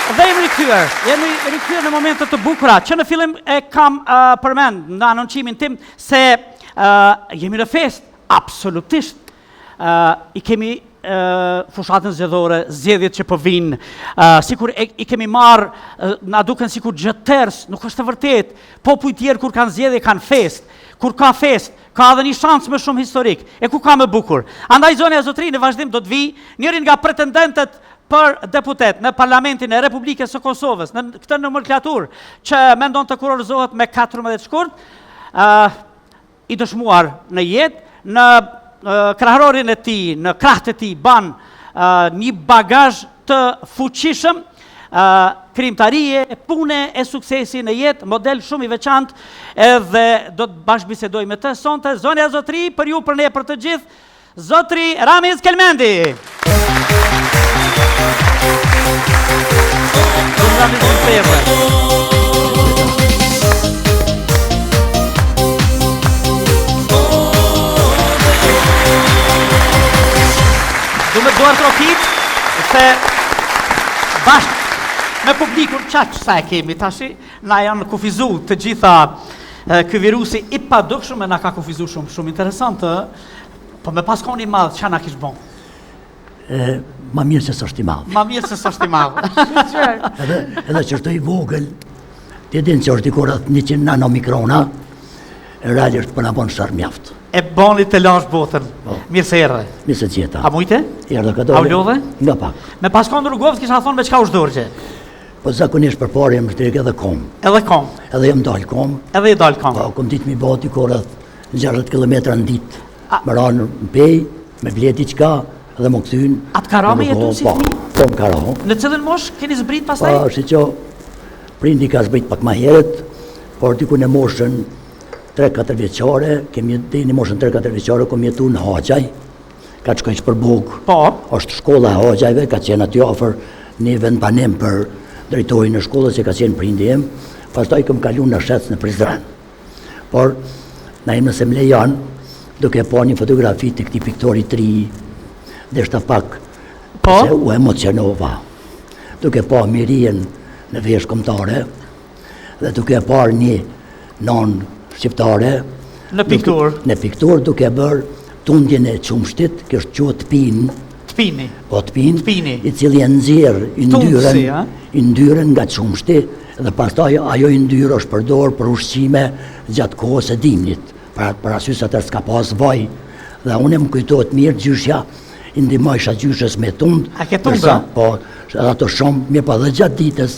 Dhe jemi rikthyer në momente të bukura, që në fillim e kam përmend në anoncimin tim se jemi në fest, absolutisht. I kemi fushatën zgjedhore, zgjedhjet që po vinë, sikur i kemi marrë, na duken sikur gjëtërs, nuk është e vërtet. Popujt tjerë kur kanë zgjedhje kanë fest, kur ka fest, ka edhe një shans më shumë historik, e ku ka më bukur. Andaj zonja e Zotëri në vazhdim do të vi njërin nga pretendentet për deputet në Parlamentin e Republikës së Kosovës, në këtë nomenklaturë që mendon të kurorëzohet me 14 shkurt, i dëshmuar në jetë, në krahërorin e tij, në krahët e tij ban një bagazh të fuqishëm, krimtarie, pune e suksesi në jetë, model shumë i veçantë, edhe do të bashkëbisedoj me të sonte zonja Zotëri, për ju, për ne, për të gjithë, Zotëri Ramiz Kelmendi. Du me duar trokit, se bashkë me publikun qaqë sa e kemi tashi, na janë kufizu të gjitha ky virusi i padukshëm e na ka kufizu shumë interesantë, po me pas koni madhë, qa na kishë bon? Ma mirë se s'është i madhë. Ma mirë se s'është i madhë. Edhe që është i vogël, ti din që është i kurat 100 nanomikrona, e rrali është për në bonë shërë mjaftë. E boni të lash botën, mirë se erdhe. Mirë se gjeta. A mujte? Erdhe këto. A u lodhe? Nga pak. Me pas konë rrugovët kisha thonë me qka u shdorgje? Po zakonisht për parë jem shtrekë edhe kom. Edhe kom? Edhe jem dalë kom. Edhe i dalë kom? Po, kom ditë mi bati kurat 60 km në ditë. Më ranë në pej, me bleti qka, edhe më këthyn. Atë ka ra me jetu si fmi? Po, më ka ra. Në cëllën mosh, keni zbrit pastaj? Po, shi që prindi ka zbrit pak ma heret, por diku në moshën 3-4 vjeqare, kemi dhe në moshën 3-4 vjeqare, kom jetu në Haqaj, ka të shkojnë për bugë. Po. Është shkolla e Haqajve, ka qenë aty ofër një vend banim për drejtorin në shkollës që ka qenë prindi jem, pastaj këm kalu në shetës në Prizren. Por, na im nëse më lejan, duke pa një fotografi të këti piktori tri, dhe shta pak, se u emocionova, duke pa mirien në vesh komtare, dhe duke pa një non shqiptare, në piktur. Në piktur, duke bërë tundjen e qumshtit, kështë që të pinë, Tpini. Po tpini, i cili e nëzirë i ndyren nga qumshti, dhe pastaj ajo i ndyrë është përdorë për ushqime gjatë kohës e dimnit, për asyës atër s'ka pas vaj, dhe unë më kujtojt mirë gjyshja, i ndimajsha gjyshës me tundë. A ke tundë? Po, ato shumë, mirë pa dhe gjatë ditës,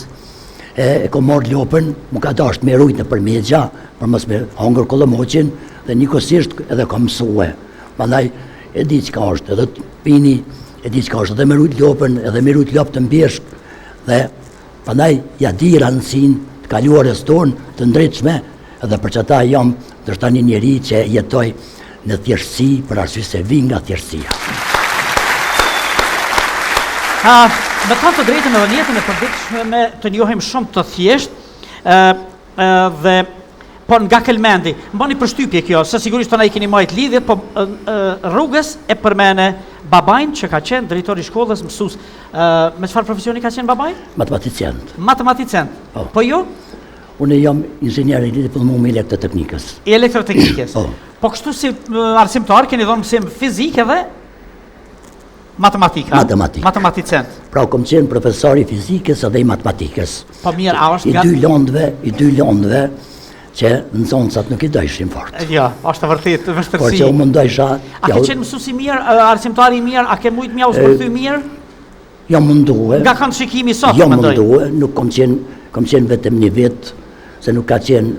e kom marrë lopën, më ka dasht me rujtë në përmedja, për mos me hongër kolomoqin, dhe njëkosisht edhe kom mësue. Mandaj, e di që ka është, edhe pini, e di që ka është, edhe me rujtë lopën, edhe me rujtë lopë të mbjeshk, dhe pandaj, ja di rëndësin të kaluarës tonë, të ndryqme, edhe për që ta jam, dërsta një njeri që jetoj në thjeshtësi, për arsye se vi nga thjeshtësia. Me të të drejtën edhe njetën e përditshme të njohim shumë të thjesht, dhe por nga Kelmendi, mbani përshtypje kjo, se sigurisht të na i keni majt lidhje, po rrugës e përmene babajnë që ka qenë drejtori shkollës, mësus. Me çfarë profesioni ka qenë babaj? Matematicent. Matematicent. Po jo? Unë jam inxhinier i diplomum i elektroteknikës. I elektroteknikës. Po kështu si arsimtar keni dhënë mësim fizik edhe matematika. Matematicent. Pra kom qenë profesor i fizikës edhe i matematikës. Po mirë, a është I dy londëve që nëzonësat nuk i dojshin fort. Jo, është të vërtet, vështërsi. Por që u më ndojsha... A ke qenë mësues i mirë, arsimtari i mirë, a ke mujtë mja u shpërthy mirë? Jo munduhe. Nga kanë shikimi sot, jo munduhe, nuk kom qenë vetëm një vit, se nuk ka qenë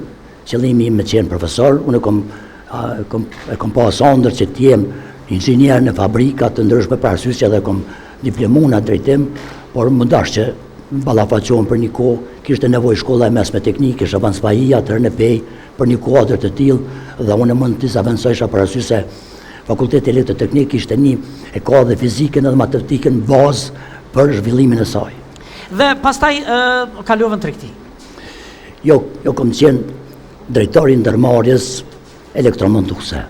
qëllimi me qenë profesor, unë kom pas ëndër që t'jem inxhinier në fabrika të ndryshme për arsye që edhe kom diplomuna drejtim, por më dash që ballafaqohen për një kohë, kishte nevojë shkolla e mesme teknike, Shaban Spahia, atëherë në Pej, për një kuadër të tillë, dhe unë mund të avancojsha për arsye se Fakulteti Elektroteknik ishte një e ka dhe fizikën edhe matematikën bazë për zhvillimin e saj. Dhe pastaj kaluavën tregti. Jo kom qenë drejtori i ndërmarrjes elektromontuese.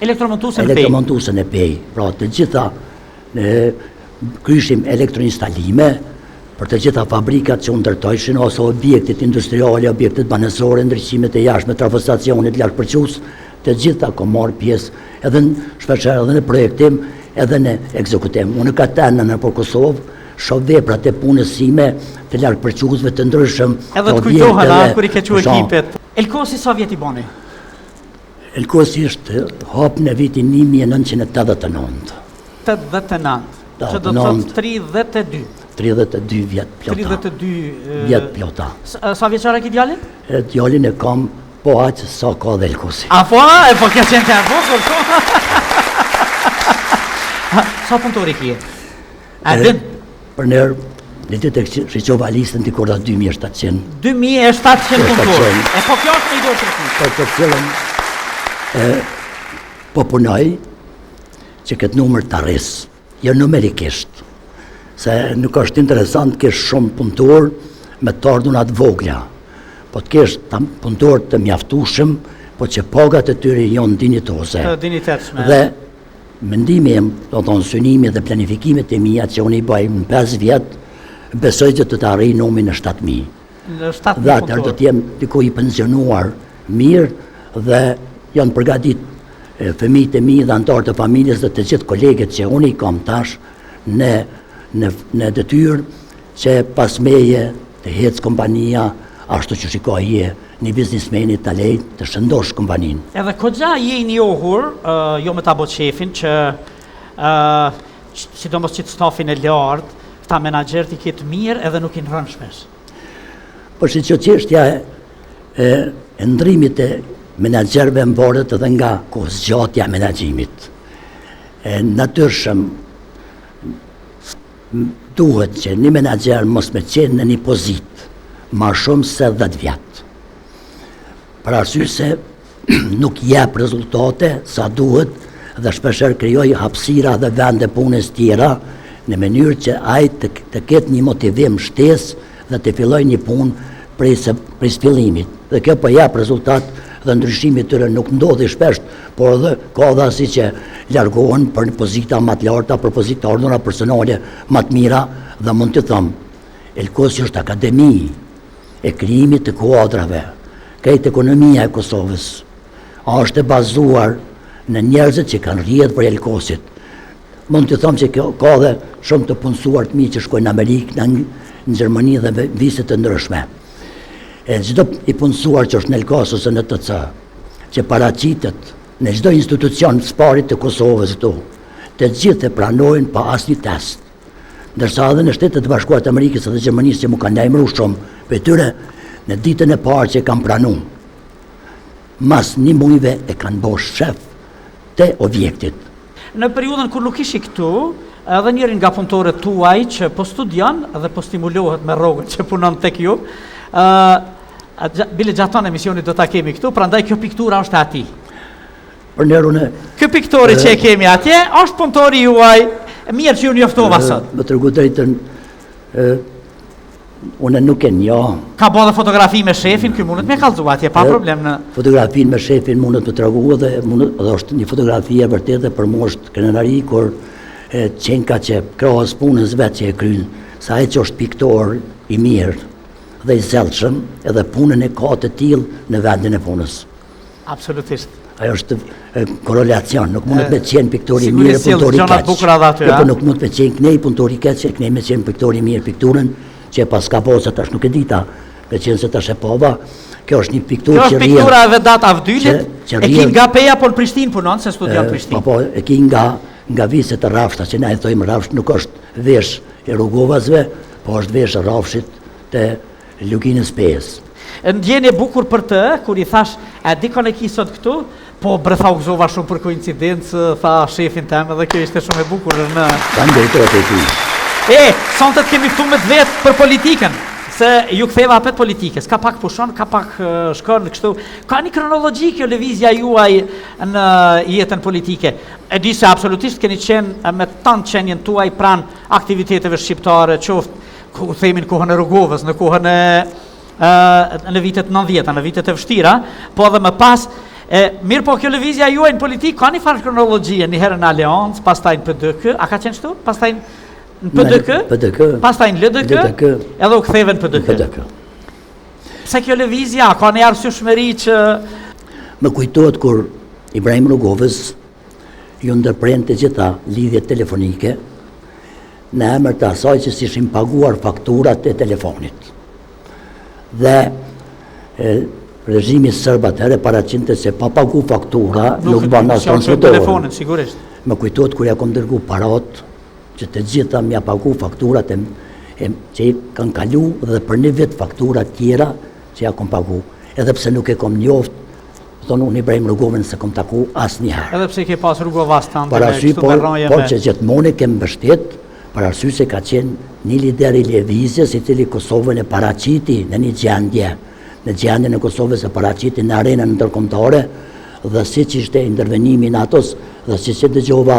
Elektromontuese në Pej. Pra të gjitha kryshim elektroinstalime, për të gjitha fabrikat që ndërtojshin ose objektet industriale, objektet banesore, ndryqimet e jashtme, trafostacionit, largpërqus, të gjitha ko marrë pjesë edhe shpeshherë edhe në projektim, edhe në ekzekutim. Unë ka tenë në për Kosovë, shoh veprat e punës sime të largpërqusve të ndryshëm. Edhe të kujtohen, kur i ke që ekipet. Elkosi sa vjet i boni? Elkosi është hap në vitin 1989. 89. Që do të thotë 32. 32 vjet plota. 32 vjet plota. Sa vjeçar e ki djalin? Djalin e kam po aq sa ka dhe Elkosi. A po, po kjo qenë të vogël, po. Sa punëtori ki je? A din? Për nërë, në të shqeqova listën të korda 2700. 2700 punëtori. E po kjo është me i do të të për të cilën po punoj që këtë numër të arrisë. Jo numerikisht, se nuk është interesant kesh shumë punëtor me të ardhunat vogla, po të kesh punëtor të mjaftushëm, po që pagat e tyre jonë dinitose. Dinitetshme. Dhe mendimi im, do të thonë synimi dhe planifikimet e mia që unë i bëj në 5 vjet, besoj që të arrijë numrin në 7000. Në 7000 dhe atëherë do të jem diku i pensionuar mirë dhe janë përgatit fëmijët e mi dhe antarët e familjes dhe të gjithë kolegët që unë i kam tash në detyrë që pas meje të hecë kompania ashtu që shikoj je një biznismeni të lejt të shëndosh kompaninë. Edhe kogja je i njohur, jo me ta bot shefin, që sidomos që të stafin e lartë, këta menaxherët i ketë mirë edhe nuk i në rënshmesh. Por që çështja e ndrimit e menaxherëve mvaret edhe nga kohëzgjatja e menaxhimit. Natyrshëm duhet që një menaxher mos me qenë në një pozitë ma shumë se 10 vjet. Për arsye se nuk jep rezultate sa duhet dhe shpeshherë krijoj hapësira dhe vende punës tjera në mënyrë që ai të ketë një motivim shtesë dhe të filloj një punë prej fillimit. Dhe kjo po jep rezultat dhe ndryshimi tyre nuk ndodhi shpesh, por edhe ka dhe si që largohen për pozita më të larta, për pozita ardhura personale më të mira dhe mund të them, Elkosi është akademi e krijimit të kuadrave. Krejt ekonomia e Kosovës është e bazuar në njerëzit që kanë rrjedhë për Elkosit. Mund të them që ka dhe shumë të punësuar të mi që shkojnë në Amerikë, në Gjermani dhe vizit të ndryshme. Çdo i punësuar që është në Elkos ose në TC, që paraqitet në çdo institucion sparit të Kosovës këtu, të gjithë e pranojnë pa asnjë test. Ndërsa edhe në Shtetet e Bashkuara të Amerikës dhe Gjermanisë që mu kanë lajmëruar shumë, për tyre në ditën e parë që kanë pranuar, mas 1 muajve e kanë bërë shef të objektit. Në periudhën kur nuk ishi këtu, edhe njërin nga punëtorët tuaj që po studion dhe po stimulohet me rrogën që punon tek ju, bile gjaton emisionit do ta kemi këtu, prandaj kjo piktura është ati. Për nërën e... Kjo piktori që e kemi atje, është punëtori juaj, mirë që ju njoftova sot. Më tregu drejtën, unë nuk e njo. Ka bo dhe fotografi me shefin, kjo mundet me kallëzu atje, pa problem në... Fotografin me shefin mundet me tregu dhe është një fotografi e vërtet dhe për mu është krenari, kur qenka që krahas punës vetë që e krynë, sa e që është piktor i mirë dhe i zelshëm, edhe punën e ka të tillë në vendin e punës. Absolutisht. Ajo është korrelacion, nuk mundet me qenë piktori mirë e punëtori keq. Po nuk mund me qenë knej punëtori keq, që knej me qenë piktori mirë pikturën, që pas ka po se tash nuk e dita, me qenë se tash e pova, kjo është një pikturë që rrjedh. Kjo është piktura e Vedat Avdylit, e ki nga Peja, por në Prishtinë punon, se studion Prishtinë. Po, e ki nga viset e rafshta, që na e thojmë rafsht, nuk është vesh e rrugovazve, po është vesh e rafshit të luginës Pejës. Ndjen e bukur për të, kur i thash, e dikon e ki sot këtu, po brëtha u gëzova shumë për koincidencë, tha shefin tem, edhe kjo ishte shumë e bukur në... Kanë drejtohet e ti. Sonte të kemi këtu me të vetë për politikën, se ju ktheva apet politikës, ka pak pushon, ka pak shkon, kështu. Ka një kronologji kjo lëvizja juaj në jetën politike. E di se absolutisht keni qenë me tanë qenjen tuaj pran aktiviteteve shqiptare, qoftë, ku themin kohën e Rrugovës, në kohën e në vitet 90, në vitet e vështira, po edhe më pas, mirë po kjo lëvizja juaj në politikë, ka një farë kronologjie, një herë në Aleancë, pastaj në PDK, a ka qenë shtu? Pastaj Në PDK, PDK, pastaj në LDK, edhe u ktheve në PDK. PDK. Pse kjo lëvizja, ka një arsyeshmëri që Më kujtohet kur Ibrahim Rugovës ju ndërprente të gjitha lidhjet telefonike në emër të asaj që si ishin paguar fakturat e telefonit. Dhe regjimi sërb atëherë paraqinte se pa pagu faktura nuk ban as transmetor. Telefonin, sigurisht. Më kujtohet kur ja kom dërgu parat që të gjitha m'ja pagu fakturat që i kanë kalu dhe për një vit fakturat tjera që ja kom pagu. Edhe pse nuk e kom njoft, thonë unë Ibrahim Rugovën se kom taku asë njëherë. Edhe pse ke pas Rugova stand Për arsye por që gjithmonë kem mbështet, për arsye se ka qenë një lider i lëvizjes i cili Kosovën e paraqiti në një gjendje, në gjendjen e Kosovës e paraqiti në arenën ndërkombëtare dhe siç ishte intervenimi i NATO-s dhe siç e dëgjova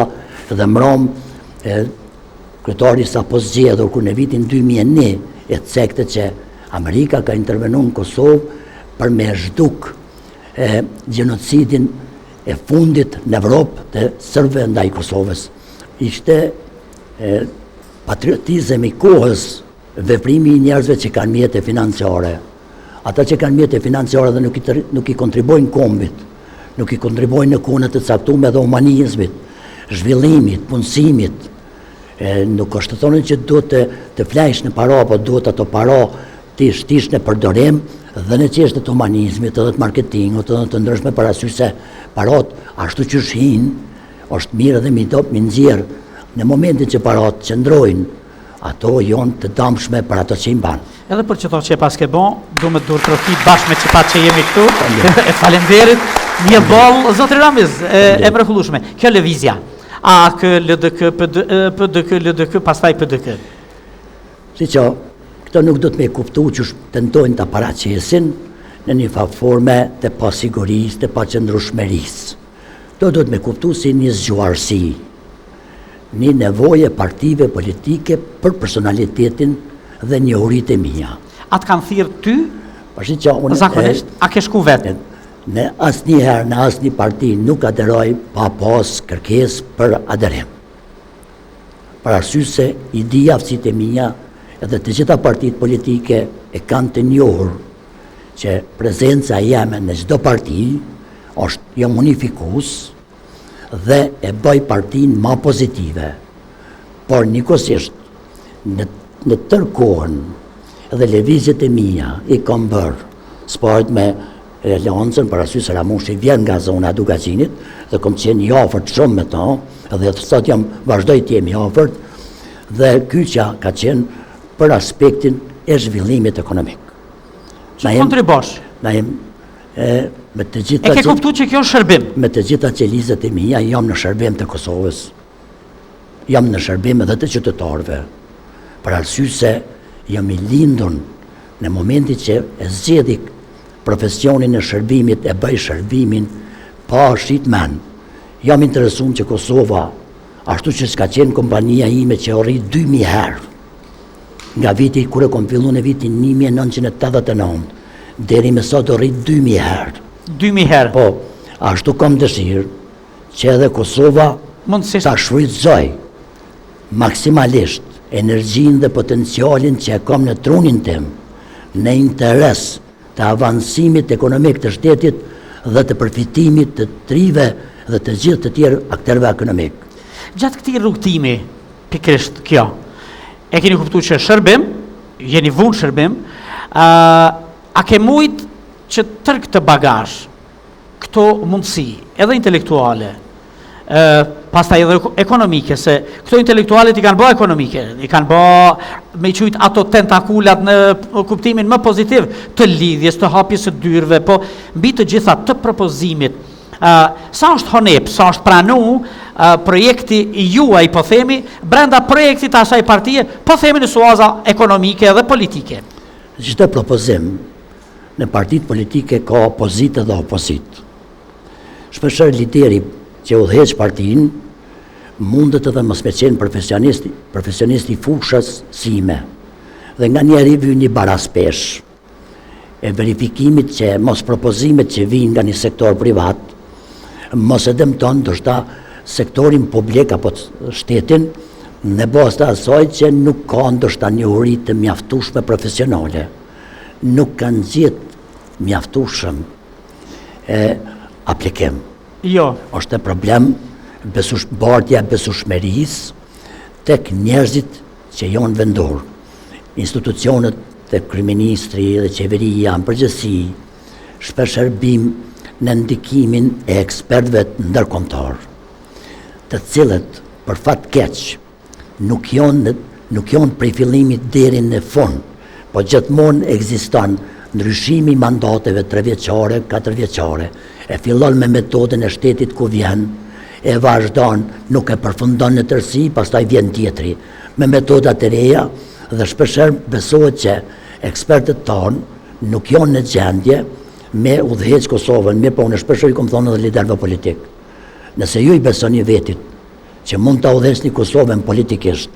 dhe mrom kryetari sapo zgjedhur kur në vitin 2001 e cekte që Amerika ka intervenuar në Kosovë për me zhduk gjenocidin e fundit në Evropë të sërbëve ndaj Kosovës. Ishte patriotizëm i kohës, veprimi i njerëzve që kanë mjete financiare. Ata që kanë mjete financiare dhe nuk i kontribojnë kombit, nuk i kontribojnë në kunët të caktuar dhe humanizmit, zhvillimit, punësimit. Nuk është të thonë që duhet të flajsh në para, po duhet ato para të shtish në përdorim dhe në çështjet të humanizmit edhe të marketingut edhe të ndryshme parasysh se parat ashtu që shin është mirë dhe mi nxjerr në momentin që parat qëndrojnë ato janë të dëmshme për ato që i mban. Edhe për çdo që pas ke bon, du me dur trofit bashkë me çfarë që jemi këtu. E falenderit. Një boll zotri Ramiz, e mrekullueshme. Kjo lëvizja. AK, LDK, PDK, LDK, pastaj PDK. Si që këto nuk do të me kuptu që tentojnë të paraqesin në një forme të pasigurisë, të paqëndrueshmërisë. Do të me kuptu si një zgjuarsi, një nevoje partive politike për personalitetin dhe njohuritë e mia. Atë kanë thirrë ty? Zakonisht, a ke shku vetë? Në asnjëherë në asnjë parti nuk aderoj pa pas kërkesë për aderim. Për arsye se i di aftësitë e mia edhe të gjitha partitë politike e kanë të njohur që prezenca jeme në çdo parti është jam unifikues dhe e bëj partinë më pozitive. Por njëkohësisht në tërë kohën edhe lëvizjet e mia i kam bërë sparet me Leoncën për arsye se Ramushi vjen nga zona e Dukaçinit dhe kam qenë i afërt shumë me ta dhe sot vazhdoj të jem i afërt dhe kyçja ka qenë për aspektin e zhvillimit ekonomik. Që kontribosh? Na jem me të gjitha e ke kuptu që kjo është shërbim? Me të gjitha qelizet e mia jam në shërbim të Kosovës. Jam në shërbim edhe të qytetarëve. Për arsye se jam i lindur në momentin që e zgjidhi profesionin e shërbimit, e bëj shërbimin pa shitmen. Jam interesuar që Kosova, ashtu që s'ka qenë kompania ime që o rrit 2000 herë, nga viti kur e kom fillu në vitin 1989, deri me sot o rrit 2000 herë. 2000 herë? Po, ashtu kam dëshirë që edhe Kosova ta shfrytëzoj maksimalisht energjinë dhe potencialin që e kam në trunin tim, në interes të avancimit ekonomik të shtetit dhe të përfitimit të trive dhe të gjithë të tjerë aktorëve ekonomik. Gjatë këtij rrugtimi, pikërisht kjo, e keni kuptuar që shërbim, jeni vunë shërbim, a ke mujt që tërë këtë bagazh, këto mundësi, edhe intelektuale, pastaj edhe ekonomike, se këto intelektualet i kanë bë ekonomike, i kanë bë me qujt ato tentakulat në kuptimin më pozitiv të lidhjes, të hapjes së dyrëve, po mbi të gjitha të propozimit. Sa është honep, sa është pranu projekti i juaj, po themi, brenda projektit të asaj partie, po themi në suaza ekonomike dhe politike. Çdo propozim në partitë politike ka opozitë dhe opozit. Shpeshherë lideri që udhëheq partinë mundet edhe mos me qenë profesionist i fushës sime dhe nga njeri vjen një baraspesh e verifikimit që mos propozimet që vijnë nga një sektor privat mos e dëmton ndoshta sektorin publik apo shtetin në bazë të asaj që nuk ka ndoshta njohuri të mjaftueshme profesionale, nuk kanë gjetë mjaftueshëm aplikim. Jo. Është e problem bartja besueshmërisë tek njerëzit që janë vendor. Institucionet të kryeministri dhe qeveria në përgjithësi shpesh shërbim në ndikimin e ekspertëve ndërkombëtar, të cilët për fat keq nuk janë prej fillimit deri në fund, po gjithmonë ekziston ndryshimi i mandateve 3 vjeçare, 4 vjeçare. E fillon me metodën e shtetit ku vjen, e vazhdon, nuk e përfundon në tërësi, pastaj vjen tjetri me metodat e reja dhe shpeshherë besohet që ekspertët tanë nuk janë në gjendje me udhëheq Kosovën, mirë po unë shpeshherë i kam thonë edhe liderëve politik. Nëse ju i besoni vetit që mund ta udhëheqni Kosovën politikisht,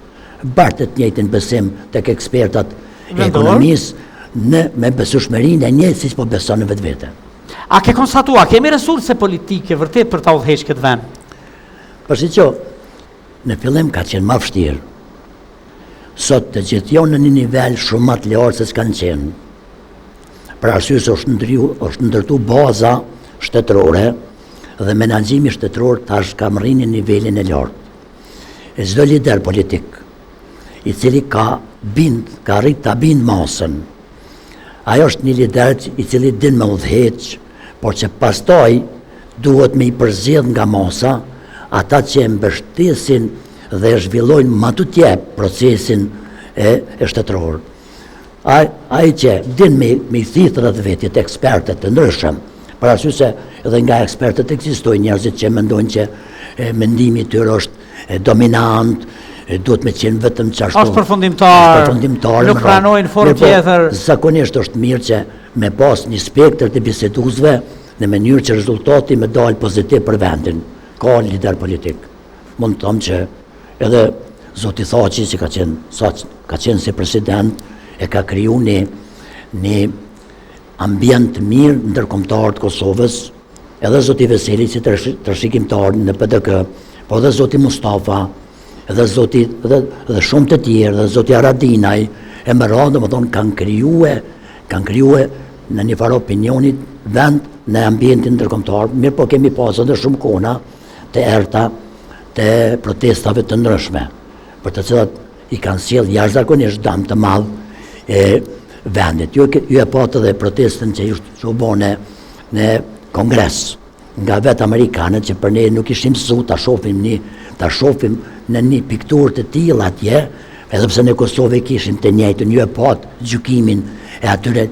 bartet njëjtin besim tek ekspertat e ekonomisë me besueshmërinë e njëjtë siç po beson në vetvete. A ke konstatua, kemi resurse politike vërtet për ta udhëheqë këtë vend? Që në fillim ka qenë më vështirë. Sot të gjithë janë në një nivel shumë më të lartë se s'kanë qenë. Për arsye se është ndërtu baza shtetërore dhe menaxhimi shtetëror tash ka rrinë në nivelin e lartë. E çdo lider politik i cili ka arrit ta bind masën. Ajo është një lider i cili din me udhëheq, por që pastaj duhet me i përzjedh nga masa ata që e mbështesin dhe e zhvillojnë më tutje procesin e shtetëror. Ai që din me i thithë rreth vetit ekspertët të ndryshëm, për arsye se edhe nga ekspertët ekzistojnë njerëzit që mendojnë që mendimi i tyre është dominant, duhet me qenë vetëm çashtu. Është përfundimtar, nuk pranojnë formë tjetër. Zakonisht është mirë që me pas një spektër të biseduesve në mënyrë që rezultati me dalë pozitiv për vendin. Ka lider politik. Mund të them që edhe zoti Thaçi që ka qenë si president e ka kriju një ambient mirë ndërkombëtar të Kosovës, edhe zoti Veseli si trashëgimtar në PDK, po edhe zoti Mustafa, edhe shumë të tjerë, edhe zoti Aradinaj, e më radhë, domethënë kanë krijuar në një farë opinionit vend në ambientin ndërkombëtar, mirë po kemi pasur edhe shumë kona të errta të protestave të ndryshme, për të cilat i kanë sjell jashtëzakonisht dëm të madh e vendit. Ju e patë edhe protestën që u bën në Kongres nga vetë amerikanët që për ne nuk ishim mësuar ta shohim në një pikturë të tillë atje, edhe pse në Kosovë kishim të njëjtën. Ju e patë gjykimin e atyre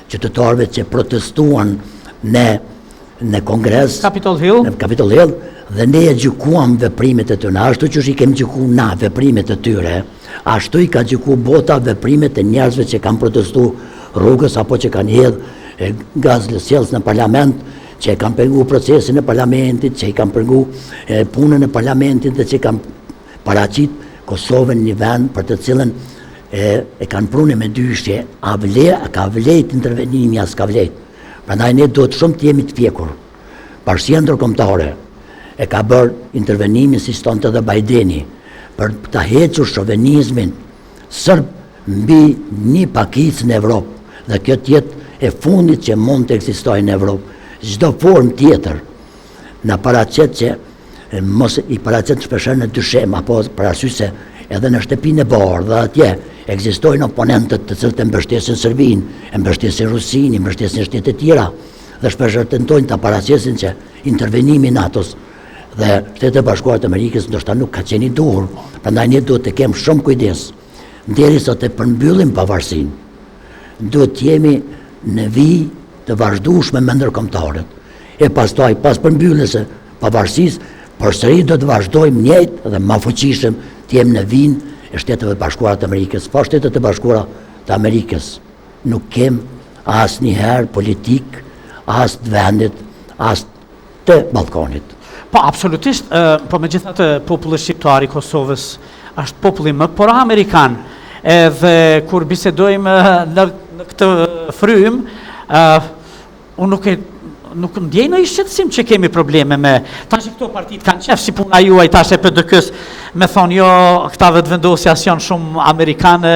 qytetarëve që protestuan në Kongres, Capitol Hill, dhe ne e gjykuam veprimet e tyre. Ashtu që i kemi gjykuar na veprimet e tyre, ashtu i ka gjykuar bota veprimet e njerëzve që kanë protestuar rrugës apo që kanë hedhë gaz lësjellës në parlament, që e kanë pengu procesin e parlamentit, që i kanë pengu punën e parlamentit dhe që i kanë paraqit Kosovën një vend për të cilën e kanë prunë me dyshje, a ka vlejt intervenimi, as ka vlejt. Prandaj ne duhet shumë të jemi të pjekur. Bashkia ndërkombëtare e ka bërë intervenimin si stonte edhe Bajdeni për ta hequr shovenizmin sërb mbi një pakicë në Evropë, dhe kjo të jetë e fundit që mund të ekzistojë në Evropë. Çdo formë tjetër na paraqet që mos i paraqet shpeshherë në dyshim, apo për arsye se edhe në shtëpinë e bardhë dhe atje ekzistojnë oponentët të cilët e mbështesin Serbinë, e mbështesin Rusinë, e mbështesin shtete tjera, dhe shpeshherë tentojnë ta paraqesin që intervenimi i NATO-s dhe Shtetet e Bashkuara të Amerikës ndoshta nuk ka qenë i duhur. Prandaj ne duhet të kemi shumë kujdes derisa të përmbyllim pavarësinë. Duhet të jemi në vijë të vazhdueshme me ndërkombëtarët. E pastaj pas përmbylljes së pavarësisë, përsëri do të vazhdojmë njëjtë dhe më fuqishëm të jemi në vijën e Shteteve të Bashkuara të Amerikës. Pa Shtetet e Bashkuara të Amerikës nuk kem asnjëherë politik as të vendit, as të Ballkanit. Po, absolutisht, po me gjithatë populli shqiptar i Kosovës është populli më pora amerikan, edhe kur bisedojmë në këtë frym, unë nuk e nuk ndjej në shqetësim që kemi probleme me tash këto partitë kanë qef si puna juaj tash e PDK-s me thonë jo këta vetëvendosja janë shumë amerikanë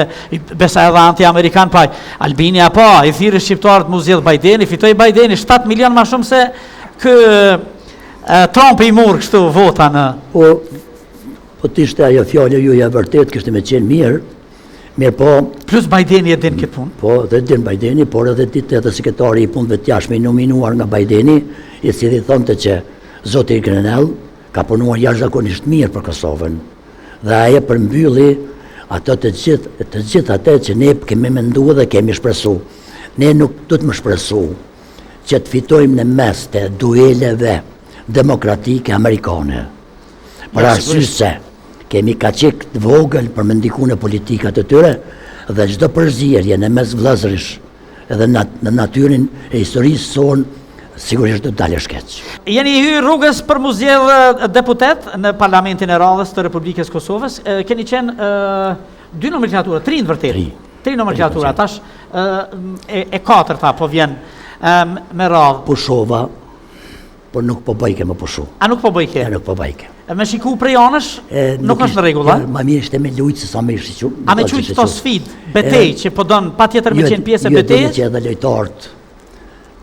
besa edhe anti-amerikan pa Albania po i thirrë shqiptarët mu zgjedh Bajdeni fitoi Bajdeni 7 milion më shumë se ky Trump i mor kështu vota në po t'ishte ajo fjala juaja vërtet kishte më qenë mirë po plus Bajdeni e din këtë punë. Po, dhe din Bajdeni, por edhe ditë edhe sekretari i punëve të jashtme i nominuar nga Bajdeni, i cili thonte që zoti Grenell ka punuar jashtëzakonisht mirë për Kosovën. Dhe ai e përmbylli ato të gjithë ato që ne kemi menduar dhe kemi shpresu. Ne nuk do të më shpresu që të fitojmë në mes të dueleve demokratike amerikane. Për arsye se kemi kaqik të vogël për me ndiku në politikat të tyre dhe çdo përzierje në mes vëllezërish edhe në natyrën e historisë sonë sigurisht do të dalë shkeq. Jeni hyrë rrugës për mu zgjedh deputet në Parlamentin e Radhës të Republikës Kosovës. Keni qenë 2 nomenklatura, 3 në vërtet. 3 nomenklatura, tash e katërta po vjen me radhë. Pushova, por nuk po bëjke më pushu. A nuk po bëjke? Ja, nuk po bëjke. Me shiku prej anësh, nuk është në rregull, a? Ma mirë ishte me lujtë se sa me shiku. A me qujtë këto sfid, betej, që po donë pa tjetër me qenë pjesë e betej? Jo, që edhe lojtarët,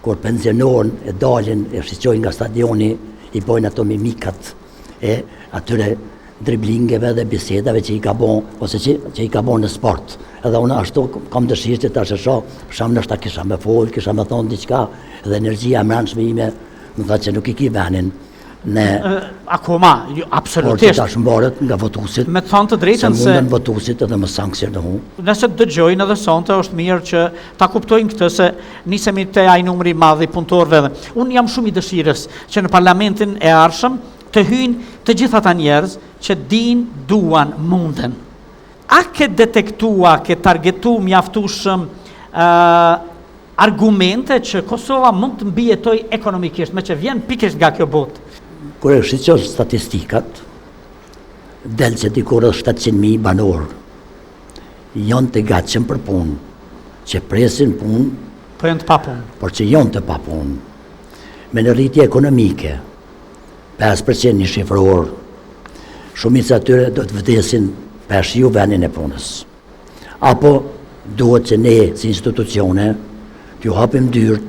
kur pensionohen e dalin, e shiqojnë nga stadioni, i bojnë ato mimikat e atyre driblingeve dhe bisedave që i ka bon, ose që i ka bon në sport. Edhe unë ashtu kam dëshirë që ta sham nështë ta kisha me folë, kisha me thonë diqka, dhe energjia mranshme ime, më tha që nuk i ki venin në... Akoma, absolutisht. Por që ta shmbarët nga votusit, me thonë të drejtën se mundën votusit edhe më sankcionohu. Nëse të dëgjojnë edhe sonte, është mirë që ta kuptojnë këtë se nisemi të ai numri madh i punëtorëve. Unë jam shumë i dëshirës që në parlamentin e ardhshëm të hyjnë të gjithë ata njerëz që dinë, duan, munden. A ke detektua, ke targetu mjaftueshëm argumente që Kosova mund të mbijetoj ekonomikisht, me që vjen pikërisht nga kjo botë? Kur e shqyqosh statistikat, del që dikur 700.000 banor janë të gatshëm për punë, që presin punë, po janë të pa punë. Por që janë të pa punë. Me në rritje ekonomike, 5% një shifror, shumica atyre do të vdesin për shiu venin e punës. Apo duhet që ne, si institucione, t'ju hapim dyrt,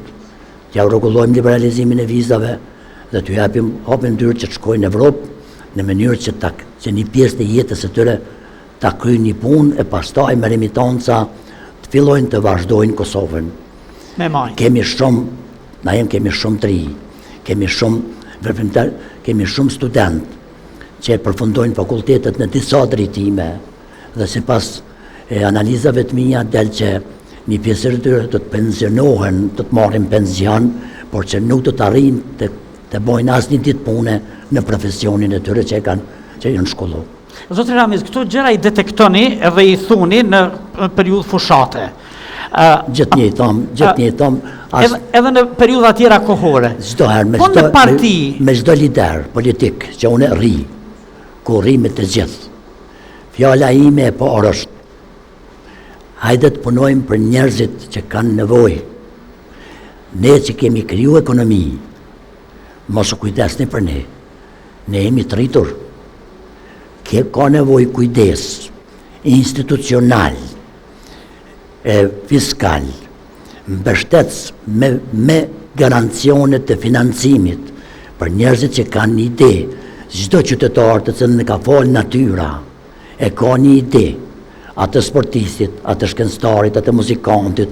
t'ja rregullojmë liberalizimin e vizave dhe t'ju hapim dyrt që të shkojnë në Evropë në mënyrë që një pjesë të jetës e tyre ta kryjnë një punë e pastaj me remitanca të fillojnë të vazhdojnë Kosovën. Me maj. Kemi shumë të ri, kemi shumë student që përfundojnë fakultetet në disa drejtime dhe sipas analizave të mia del që një pjesë e tyre do të pensionohen, do të marrin pension, por që nuk do të arrijnë të bojnë asnjë ditë pune në profesionin e tyre që janë shkollu. Zotri Ramiz, këto gjëra i detektoni edhe i thuni në periudhë fushate. Gjithë një thom. Edhe në periudha tjera kohore. Çdo herë me çdo lider politik që unë rri, ku rri me të gjithë. Fjala ime e parë është hajde të punojmë për njerëzit që kanë nevojë. Ne që kemi kriju ekonomi, mos u kujdesni për ne. Ne jemi të rritur. Ka nevojë kujdes institucional, fiskal, mbështets me garancionet të financimit për njerëzit që kanë një ide. Çdo qytetar të cilën e ka folë natyra, e ka një ide. Atë sportistit, atë shkenstarit, atë muzikantit,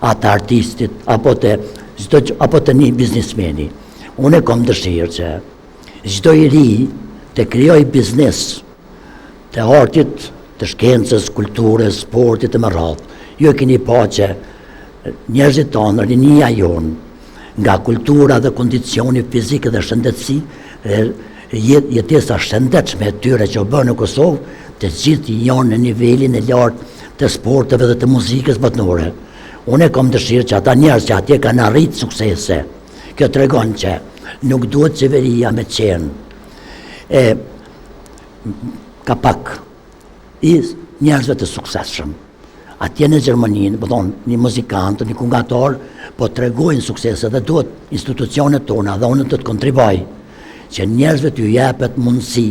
atë artistit, apo të një biznismeni. Unë e kam dëshirë që çdo i ri të krijoj biznes të artit, të shkencës, kulturës, sportit të më radhë. Jo keni pa që njerëzit tonë, rinia jonë, nga kultura dhe kondicioni fizike dhe shëndetësi, jetesa shëndetshme e tyre që o bërë në Kosovë, të gjithë janë në nivelin e lartë të sporteve dhe të muzikës botnore. Unë e kam dëshirë që ata njerëz që atje kanë arritë suksese, kjo tregon që nuk duhet qeveria me qenë ka pak i njerëzve të suksesshëm. atje në Gjermaninë, po thonë, një muzikant, një kungator, po të regojnë suksese dhe duhet institucionet tona dhe unë të kontriboj që njerëzve t'ju jepet mundësi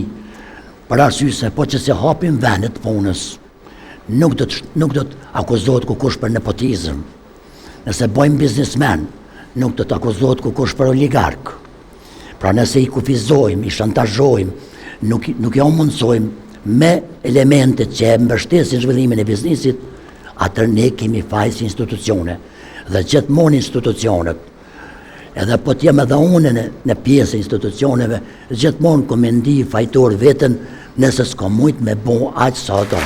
për arsye se po që se hapin vendet punës, nuk do të akuzohet kukush për nepotizëm. Nëse bojmë biznismen, nuk do të akuzohet kukush për oligark. Pra nëse i kufizojmë, i shantazhojmë, nuk jo mundsojmë me elementet që e mbështesin zhvillimin e biznisit, atër ne kemi faj si institucione. Dhe gjithmonë institucionet, edhe po t'jem edhe unë në pjesë e institucioneve, gjithmonë kom e ndi fajtor vetën nëse s'ko mujt me bo aqë sa do.